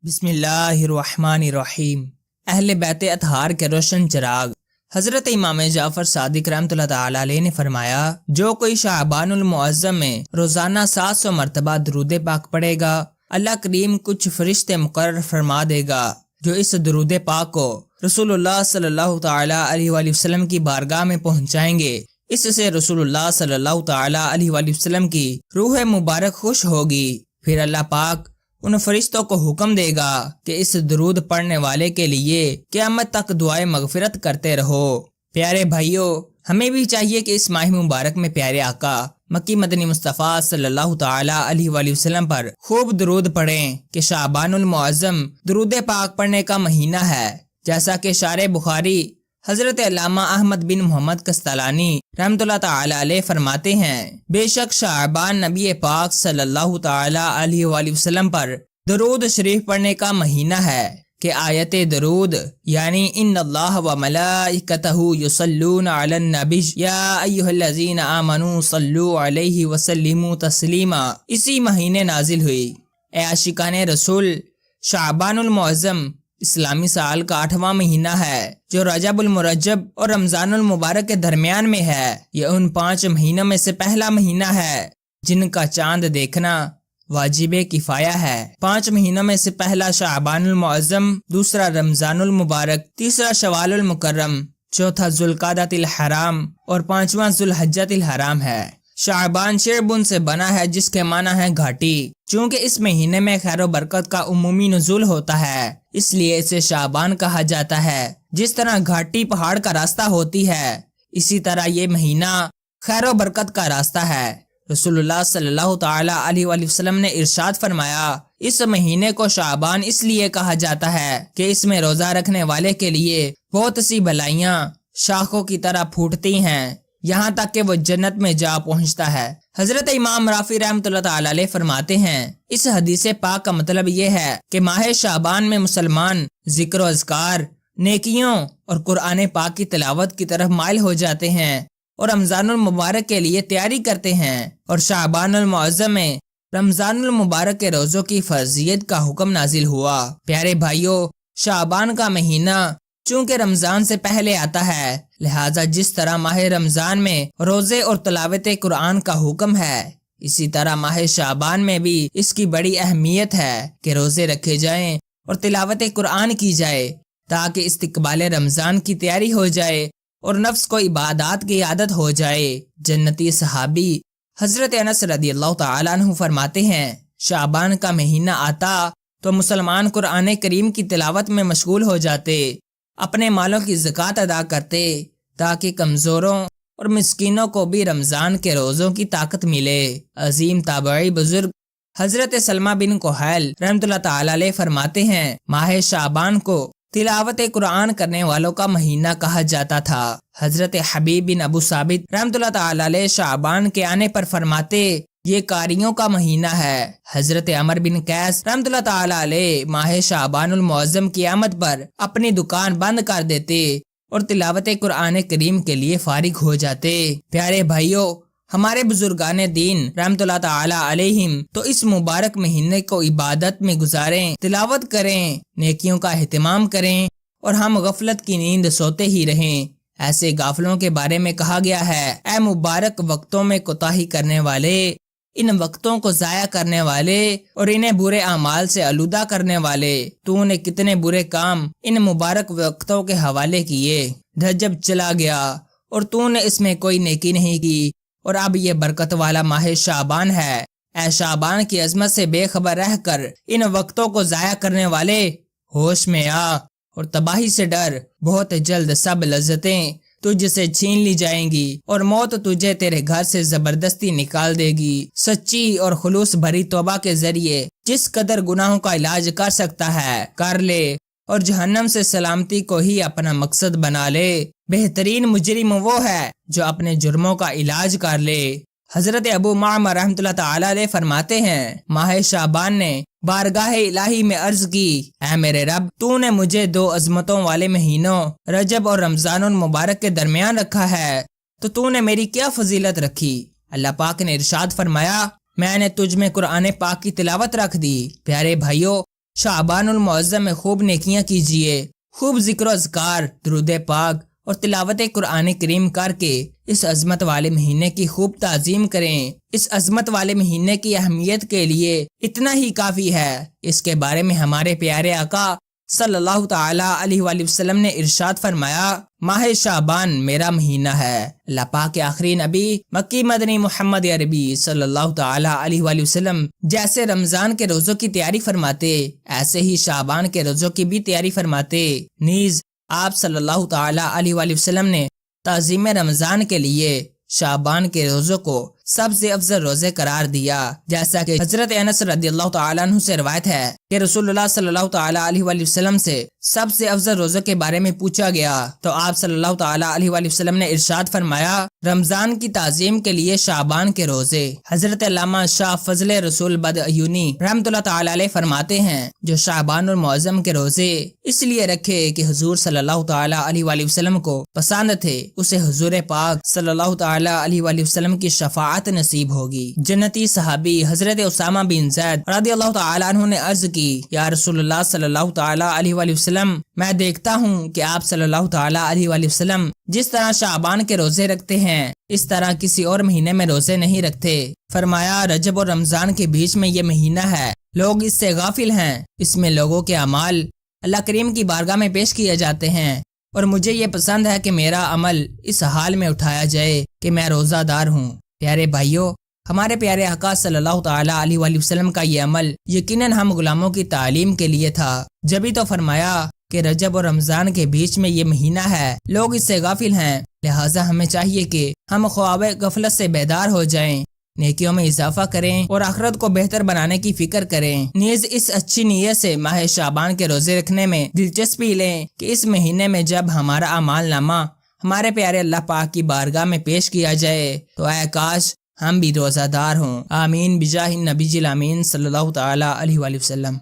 بسم اللہ الرحمن الرحیم۔ اہل بیت اطہار کے روشن چراغ حضرت امام جعفر صادق رحمۃ اللہ تعالی علیہ نے فرمایا، جو کوئی شعبان المعظم میں روزانہ 700 مرتبہ درود پاک پڑھے گا، اللہ کریم کچھ فرشتے مقرر فرما دے گا جو اس درود پاک کو رسول اللہ صلی اللہ تعالی علیہ وآلہ وسلم کی بارگاہ میں پہنچائیں گے۔ اس سے رسول اللہ صلی اللہ تعالی علیہ وآلہ وسلم کی روح مبارک خوش ہوگی۔ پھر اللہ پاک ان فرشتوں کو حکم دے گا کہ اس درود پڑھنے والے کے لیے قیامت تک دعائیں مغفرت کرتے رہو۔ پیارے بھائیوں، ہمیں بھی چاہیے کہ اس ماہ مبارک میں پیارے آقا مکی مدنی مصطفیٰ صلی اللہ تعالی علیہ وآلہ وسلم پر خوب درود پڑھیں کہ شعبان المعظم درود پاک پڑھنے کا مہینہ ہے، جیسا کہ شارح بخاری حضرت علامہ احمد بن محمد قسطلانی رحمۃ اللہ تعالی علیہ فرماتے ہیں، بے شک شعبان نبی پاک صلی اللہ تعالی علیہ وآلہ وسلم پر درود شریف پڑھنے کا مہینہ ہے کہ آیت درود یعنی ان اللہ و ملائکتہ یصلون علی النبی یا ایھا الذین آمنوا صلوا علیہ وسلموا تسلیما اسی مہینے نازل ہوئی۔ اے عاشقان رسول، شعبان المعظم اسلامی سال کا 8واں مہینہ ہے جو رجب المرجب اور رمضان المبارک کے درمیان میں ہے۔ یہ ان 5 مہینوں میں سے پہلا مہینہ ہے جن کا چاند دیکھنا واجب کفایہ ہے۔ 5 مہینوں میں سے پہلا شعبان المعظم، دوسرا رمضان المبارک، تیسرا شوال المکرم، چوتھا ذوالقعدۃ الحرام اور 5واں ذوالحجۃ الحرام ہے۔ شعبان شعبن سے بنا ہے جس کے معنی ہے گھاٹی۔ چونکہ اس مہینے میں خیر و برکت کا عمومی نزول ہوتا ہے، اس لیے اسے شعبان کہا جاتا ہے۔ جس طرح گھاٹی پہاڑ کا راستہ ہوتی ہے، اسی طرح یہ مہینہ خیر و برکت کا راستہ ہے۔ رسول اللہ صلی اللہ تعالی علیہ وآلہ وسلم نے ارشاد فرمایا، اس مہینے کو شعبان اس لیے کہا جاتا ہے کہ اس میں روزہ رکھنے والے کے لیے بہت سی بھلائیاں شاخوں کی طرح پھوٹتی ہیں، یہاں تک کہ وہ جنت میں جا پہنچتا ہے۔ حضرت امام رافع رحمۃ اللہ تعالی علیہ فرماتے ہیں، اس حدیث پاک کا مطلب یہ ہے کہ ماہ شعبان میں مسلمان ذکر و اذکار، نیکیوں اور قرآن پاک کی تلاوت کی طرف مائل ہو جاتے ہیں اور رمضان المبارک کے لیے تیاری کرتے ہیں، اور شعبان المعظم میں رمضان المبارک کے روزوں کی فرضیت کا حکم نازل ہوا۔ پیارے بھائیوں، شعبان کا مہینہ چونکہ رمضان سے پہلے آتا ہے، لہٰذا جس طرح ماہ رمضان میں روزے اور تلاوت قرآن کا حکم ہے، اسی طرح ماہ شعبان میں بھی اس کی بڑی اہمیت ہے کہ روزے رکھے جائیں اور تلاوت قرآن کی جائے تاکہ استقبال رمضان کی تیاری ہو جائے اور نفس کو عبادات کی عادت ہو جائے۔ جنتی صحابی حضرت انس رضی اللہ تعالیٰ عنہ فرماتے ہیں، شعبان کا مہینہ آتا تو مسلمان قرآن کریم کی تلاوت میں مشغول ہو جاتے، اپنے مالوں کی زکوٰۃ ادا کرتے تاکہ کمزوروں اور مسکینوں کو بھی رمضان کے روزوں کی طاقت ملے۔ عظیم تابعی بزرگ حضرت سلمہ بن کوہیل رحمۃ اللہ تعالی علیہ فرماتے ہیں، ماہ شعبان کو تلاوت قرآن کرنے والوں کا مہینہ کہا جاتا تھا۔ حضرت حبیب بن ابو ثابت رحمۃ اللہ تعالی علیہ شعبان کے آنے پر فرماتے، یہ قاریوں کا مہینہ ہے۔ حضرت عمر بن قیس رحمۃ اللہ تعالی علیہ ماہ شعبان المعظم کی آمد پر اپنی دکان بند کر دیتے اور تلاوت قرآن کریم کے لیے فارغ ہو جاتے۔ پیارے بھائیوں، ہمارے بزرگان دین رحمۃ اللہ تعالی علیہم تو اس مبارک مہینے کو عبادت میں گزاریں، تلاوت کریں، نیکیوں کا اہتمام کریں، اور ہم غفلت کی نیند سوتے ہی رہیں۔ ایسے غافلوں کے بارے میں کہا گیا ہے، اے مبارک وقتوں میں کوتاہی کرنے والے، ان وقتوں کو ضائع کرنے والے اور انہیں برے اعمال سے آلودہ کرنے والے، تو نے کتنے برے کام ان مبارک وقتوں کے حوالے کیے۔ رجب چلا گیا اور تو نے اس میں کوئی نیکی نہیں کی، اور اب یہ برکت والا ماہ شعبان ہے۔ اے شعبان کی عظمت سے بے خبر رہ کر ان وقتوں کو ضائع کرنے والے، ہوش میں آ اور تباہی سے ڈر، بہت جلد سب لذتیں تجھ سے چھین لی جائیں گی اور موت تجھے تیرے گھر سے زبردستی نکال دے گی۔ سچی اور خلوص بھری توبہ کے ذریعے جس قدر گناہوں کا علاج کر سکتا ہے کر لے، اور جہنم سے سلامتی کو ہی اپنا مقصد بنا لے۔ بہترین مجرم وہ ہے جو اپنے جرموں کا علاج کر لے۔ حضرت ابو معمر رحمۃ اللہ تعالی علیہ فرماتے ہیں، ماہ شعبان نے بارگاہ الہی میں عرض کی، اے میرے رب، تو نے مجھے 2 عظمتوں والے مہینوں رجب اور رمضان المبارک کے درمیان رکھا ہے، تو نے میری کیا فضیلت رکھی؟ اللہ پاک نے ارشاد فرمایا، میں نے تجھ میں قرآن پاک کی تلاوت رکھ دی۔ پیارے بھائیوں، شعبان المعظم میں خوب نیکیاں کیجیے، خوب ذکر و اذکار، درود پاک اور تلاوت قرآن کریم کر کے اس عظمت والے مہینے کی خوب تعظیم کریں۔ اس عظمت والے مہینے کی اہمیت کے لیے اتنا ہی کافی ہے۔ اس کے بارے میں ہمارے پیارے آقا صلی اللہ تعالی علیہ وآلہ وسلم نے ارشاد فرمایا، ماہ شعبان میرا مہینہ ہے۔ اللہ پاک کے آخری نبی مکی مدنی محمد عربی صلی اللہ تعالی علیہ وآلہ وسلم جیسے رمضان کے روزوں کی تیاری فرماتے، ایسے ہی شعبان کے روزوں کی بھی تیاری فرماتے۔ نیز آپ صلی اللہ تعالی علیہ وآلہ وسلم نے تعظیم رمضان کے لیے شعبان کے روزوں کو سب سے افضل روزے قرار دیا، جیسا کہ حضرت انس رضی اللہ تعالیٰ عنہ سے روایت ہے کہ رسول اللہ صلی اللہ تعالیٰ علیہ وآلہ وسلم سے سب سے افضل روزوں کے بارے میں پوچھا گیا تو آپ صلی اللہ تعالیٰ علیہ وآلہ وسلم نے ارشاد فرمایا، رمضان کی تعظیم کے لیے شعبان کے روزے۔ حضرت علامہ شاہ فضل رسول بدعیونی رحمۃ اللہ تعالیٰ علیہ فرماتے ہیں، جو شعبان المعظم کے روزے اس لیے رکھے کہ حضور صلی اللہ تعالیٰ علیہ وآلہ وسلم کو پسند تھے، اسے حضور پاک صلی اللہ تعالیٰ علیہ وآلہ وسلم کی شفاعت نصیب ہوگی۔ جنتی صحابی حضرت اسامہ بن زید رضی اللہ تعالیٰ عنہ نے عرض کی، یا رسول اللہ صلی اللہ تعالیٰ علیہ وآلہ وسلم، میں دیکھتا ہوں کہ آپ صلی اللہ تعالیٰ علیہ وآلہ وسلم جس طرح شعبان کے روزے رکھتے ہیں اس طرح کسی اور مہینے میں روزے نہیں رکھتے۔ فرمایا، رجب اور رمضان کے بیچ میں یہ مہینہ ہے، لوگ اس سے غافل ہیں۔ اس میں لوگوں کے اعمال اللہ کریم کی بارگاہ میں پیش کیے جاتے ہیں، اور مجھے یہ پسند ہے کہ میرا عمل اس حال میں اٹھایا جائے کہ میں روزہ دار ہوں۔ پیارے بھائیوں، ہمارے پیارے آقا صلی اللہ تعالیٰ علیہ وآلہ وسلم کا یہ عمل یقیناً ہم غلاموں کی تعلیم کے لیے تھا، جبھی تو فرمایا کہ رجب اور رمضان کے بیچ میں یہ مہینہ ہے، لوگ اس سے غافل ہیں، لہٰذا ہمیں چاہیے کہ ہم خواب غفلت سے بیدار ہو جائیں، نیکیوں میں اضافہ کریں اور آخرت کو بہتر بنانے کی فکر کریں۔ نیز اس اچھی نیت سے ماہ شعبان کے روزے رکھنے میں دلچسپی لیں کہ اس مہینے میں جب ہمارا اعمال نامہ ہمارے پیارے اللہ پاک کی بارگاہ میں پیش کیا جائے تو اے کاش ہم بھی روزہ دار ہوں۔ آمین بجاہ النبی الامین صلی اللہ تعالی علیہ وآلہ وسلم۔